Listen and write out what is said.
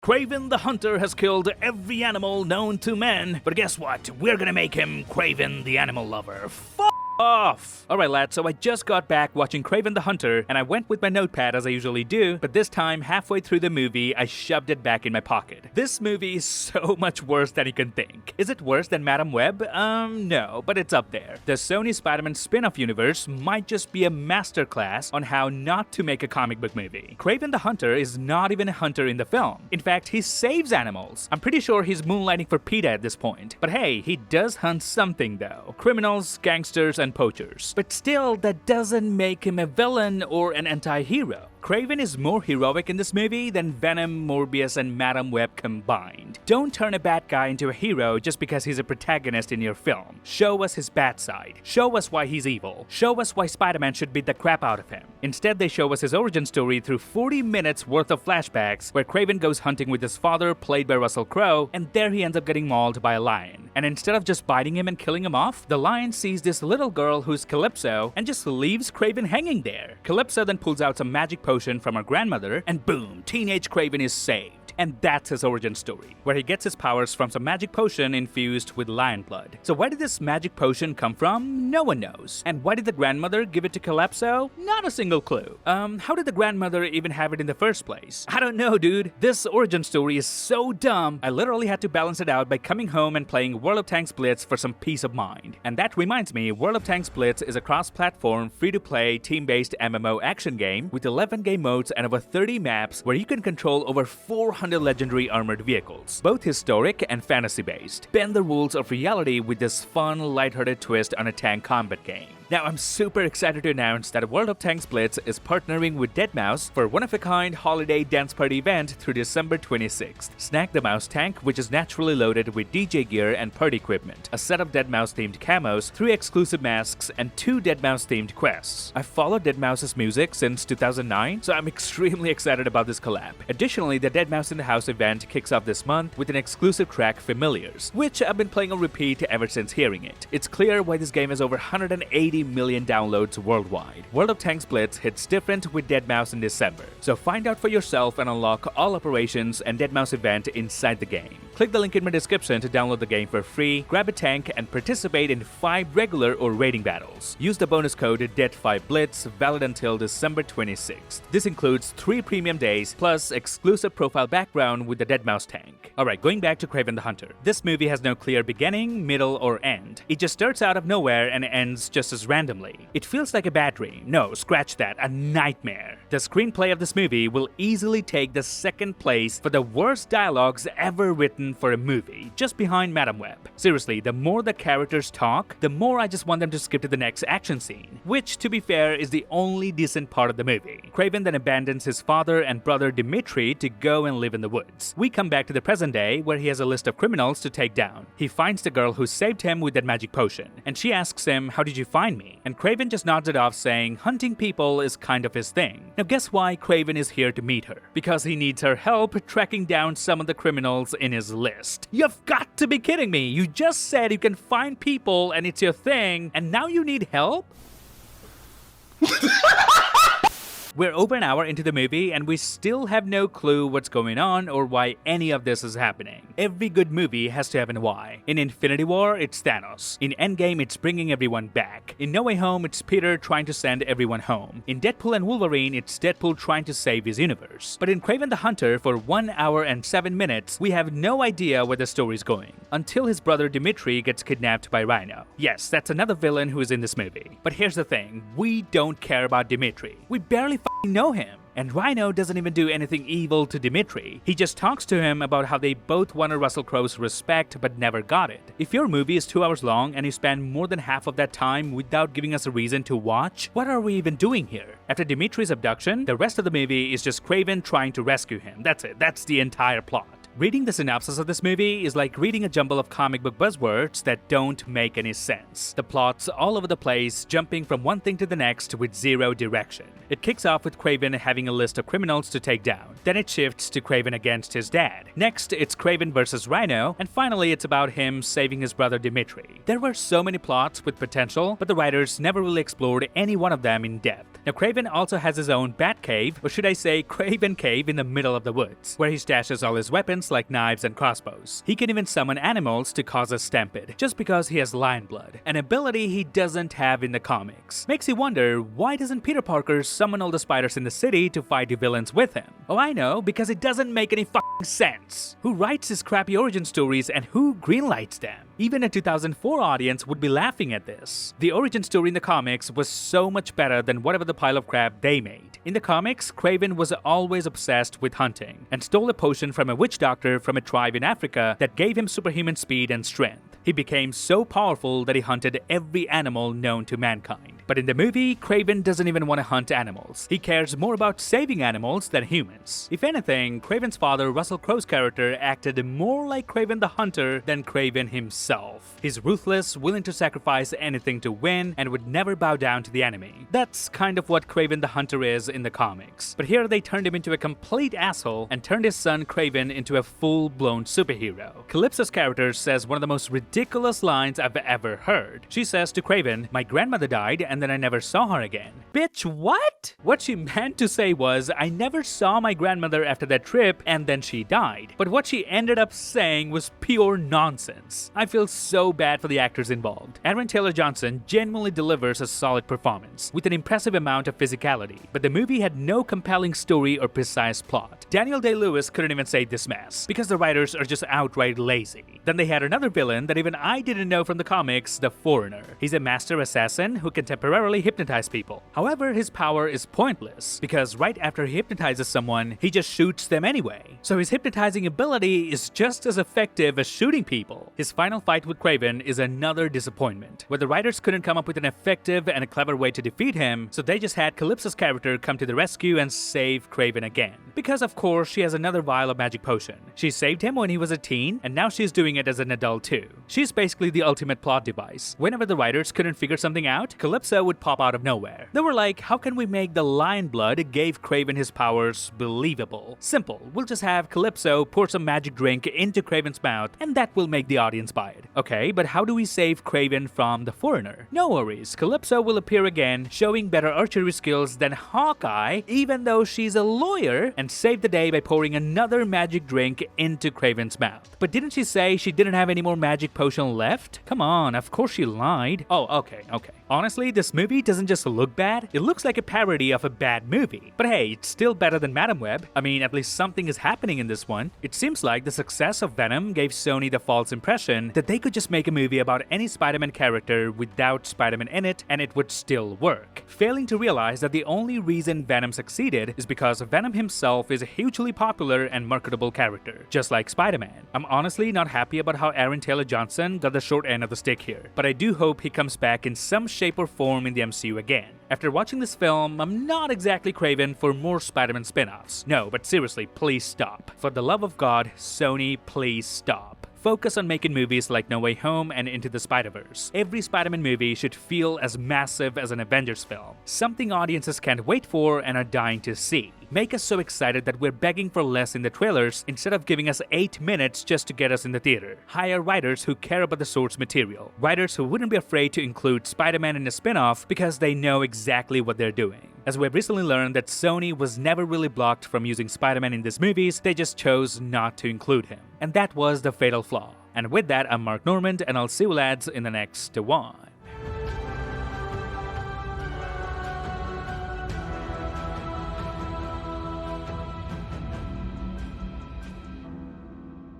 Kraven the Hunter has killed every animal known to man, but guess what? We're gonna make him Kraven the Animal Lover. Off! Alright lads, so I just got back watching Kraven the Hunter, and I went with my notepad as I usually do, but this time, halfway through the movie, I shoved it back in my pocket. This movie is so much worse than you can think. Is it worse than Madam Web? No, but it's up there. The Sony Spider-Man Spin-Off Universe might just be a masterclass on how not to make a comic book movie. Kraven the Hunter is not even a hunter in the film. In fact, he saves animals. I'm pretty sure he's moonlighting for PETA at this point. But hey, he does hunt something though. Criminals, gangsters, and poachers. But still, that doesn't make him a villain or an anti-hero. Kraven is more heroic in this movie than Venom, Morbius, and Madam Web combined. Don't turn a bad guy into a hero just because he's a protagonist in your film. Show us his bad side. Show us why he's evil. Show us why Spider-Man should beat the crap out of him. Instead, they show us his origin story through 40 minutes worth of flashbacks where Kraven goes hunting with his father, played by Russell Crowe, and there he ends up getting mauled by a lion. And instead of just biting him and killing him off, the lion sees this little girl who's Calypso and just leaves Kraven hanging there. Calypso then pulls out some magic potion from her grandmother, and boom, teenage Kraven is saved. And that's his origin story, where he gets his powers from some magic potion infused with lion blood. So where did this magic potion come from? No one knows. And why did the grandmother give it to Calypso? Not a single clue. How did the grandmother even have it in the first place? I don't know, dude. This origin story is so dumb, I literally had to balance it out by coming home and playing World of Tanks Blitz for some peace of mind. And that reminds me, World of Tanks Blitz is a cross-platform, free-to-play, team-based MMO action game with 11 game modes and over 30 maps where you can control over 400 legendary armored vehicles, both historic and fantasy-based. Bend the rules of reality with this fun, lighthearted twist on a tank combat game. Now, I'm super excited to announce that World of Tanks Blitz is partnering with deadmau5 for a one-of-a-kind holiday dance party event through December 26th. Snag the mouse tank, which is naturally loaded with DJ gear and party equipment, a set of deadmau5-themed camos, 3 exclusive masks, and 2 deadmau5-themed quests. I've followed deadmau5's music since 2009, so I'm extremely excited about this collab. Additionally, the Deadmau5 in the House event kicks off this month with an exclusive track, Familiars, which I've been playing on repeat ever since hearing it. It's clear why this game has over 180 million downloads worldwide. World of Tanks Blitz hits different with deadmau5 in December, so find out for yourself and unlock all operations and deadmau5 event inside the game. Click the link in my description to download the game for free, grab a tank, and participate in 5 regular or raiding battles. Use the bonus code DEAD5BLITZ, valid until December 26th. This includes 3 premium days, plus exclusive profile background with the deadmau5 tank. Alright, going back to Kraven the Hunter. This movie has no clear beginning, middle, or end. It just starts out of nowhere and ends just as randomly. It feels like a bad dream. No, scratch that, a nightmare. The screenplay of this movie will easily take the 2nd place for the worst dialogues ever written for a movie, just behind Madam Web. Seriously, the more the characters talk, the more I just want them to skip to the next action scene, which, to be fair, is the only decent part of the movie. Kraven then abandons his father and brother Dimitri to go and live in the woods. We come back to the present day, where he has a list of criminals to take down. He finds the girl who saved him with that magic potion, and she asks him, "How did you find me?" And Kraven just nods it off, saying hunting people is kind of his thing. Now guess why Kraven is here to meet her? Because he needs her help tracking down some of the criminals in his list. You've got to be kidding me! You just said you can find people and it's your thing, and now you need help? We're over an hour into the movie and we still have no clue what's going on or why any of this is happening. Every good movie has to have an why. In Infinity War, it's Thanos. In Endgame, it's bringing everyone back. In No Way Home, it's Peter trying to send everyone home. In Deadpool and Wolverine, it's Deadpool trying to save his universe. But in Kraven the Hunter, for 1 hour and 7 minutes, we have no idea where the story's going. Until his brother Dimitri gets kidnapped by Rhino. Yes, that's another villain who is in this movie. But here's the thing, we don't care about Dimitri. We barely know him. And Rhino doesn't even do anything evil to Dimitri. He just talks to him about how they both wanted Russell Crowe's respect but never got it. If your movie is 2 hours long and you spend more than half of that time without giving us a reason to watch, what are we even doing here? After Dimitri's abduction, the rest of the movie is just Kraven trying to rescue him. That's it. That's the entire plot. Reading the synopsis of this movie is like reading a jumble of comic book buzzwords that don't make any sense. The plot's all over the place, jumping from one thing to the next with zero direction. It kicks off with Kraven having a list of criminals to take down. Then it shifts to Kraven against his dad. Next, it's Kraven versus Rhino, and finally it's about him saving his brother Dimitri. There were so many plots with potential, but the writers never really explored any one of them in depth. Now, Kraven also has his own Bat Cave, or should I say Kraven Cave, in the middle of the woods, where he stashes all his weapons like knives and crossbows. He can even summon animals to cause a stampede, just because he has lion blood, an ability he doesn't have in the comics. Makes you wonder, why doesn't Peter Parker summon all the spiders in the city to fight the villains with him? Oh, I know, because it doesn't make any fucking sense. Who writes his crappy origin stories and who greenlights them? Even a 2004 audience would be laughing at this. The origin story in the comics was so much better than whatever the pile of crap they made. In the comics, Kraven was always obsessed with hunting, and stole a potion from a witch doctor from a tribe in Africa that gave him superhuman speed and strength. He became so powerful that he hunted every animal known to mankind. But in the movie, Kraven doesn't even want to hunt animals. He cares more about saving animals than humans. If anything, Kraven's father, Russell Crowe's character, acted more like Kraven the Hunter than Kraven himself. He's ruthless, willing to sacrifice anything to win, and would never bow down to the enemy. That's kind of what Kraven the Hunter is in the comics. But here they turned him into a complete asshole and turned his son Kraven into a full-blown superhero. Calypso's character says one of the most ridiculous lines I've ever heard. She says to Kraven, "My grandmother died and then I never saw her again." Bitch, what? What she meant to say was, I never saw my grandmother after that trip and then she died. But what she ended up saying was pure nonsense. I feel so bad for the actors involved. Aaron Taylor-Johnson genuinely delivers a solid performance, with an impressive amount of physicality, but the movie had no compelling story or precise plot. Daniel Day-Lewis couldn't even save this mess, because the writers are just outright lazy. Then they had another villain that even I didn't know from the comics, the Foreigner. He's a master assassin who can temporarily hypnotize people. However, his power is pointless, because right after he hypnotizes someone, he just shoots them anyway. So his hypnotizing ability is just as effective as shooting people. His final fight with Kraven is another disappointment, where the writers couldn't come up with an effective and a clever way to defeat him, so they just had Calypso's character come to the rescue and save Kraven again. Because of course, she has another vial of magic potion. She saved him when he was a teen, and now she's doing it as an adult too. She's basically the ultimate plot device. Whenever the writers couldn't figure something out, Calypso would pop out of nowhere. They were like, how can we make the lion blood gave Kraven his powers believable? Simple, we'll just have Calypso pour some magic drink into Kraven's mouth, and that will make the audience buy it. Okay, but how do we save Kraven from the Foreigner? No worries, Calypso will appear again, showing better archery skills than Hawkeye, even though she's a lawyer, and save the day by pouring another magic drink into Kraven's mouth. But didn't she say she didn't have any more magic potion left? Come on, of course she lied. Oh, okay. Honestly, this movie doesn't just look bad, it looks like a parody of a bad movie. But hey, it's still better than Madam Web. I mean, at least something is happening in this one. It seems like the success of Venom gave Sony the false impression that they could just make a movie about any Spider-Man character without Spider-Man in it, and it would still work. Failing to realize that the only reason Venom succeeded is because Venom himself is a hugely popular and marketable character, just like Spider-Man. I'm honestly not happy about how Aaron Taylor-Johnson got the short end of the stick here, but I do hope he comes back in some shape or form in the MCU again. After watching this film, I'm not exactly craving for more Spider-Man spin-offs. No, but seriously, please stop. For the love of God, Sony, please stop. Focus on making movies like No Way Home and Into the Spider-Verse. Every Spider-Man movie should feel as massive as an Avengers film, something audiences can't wait for and are dying to see. Make us so excited that we're begging for less in the trailers instead of giving us 8 minutes just to get us in the theater. Hire writers who care about the source material. Writers who wouldn't be afraid to include Spider-Man in a spin-off because they know exactly what they're doing. As we've recently learned that Sony was never really blocked from using Spider-Man in these movies, they just chose not to include him. And that was the fatal flaw. And with that, I'm Mark Normand, and I'll see you lads in the next one.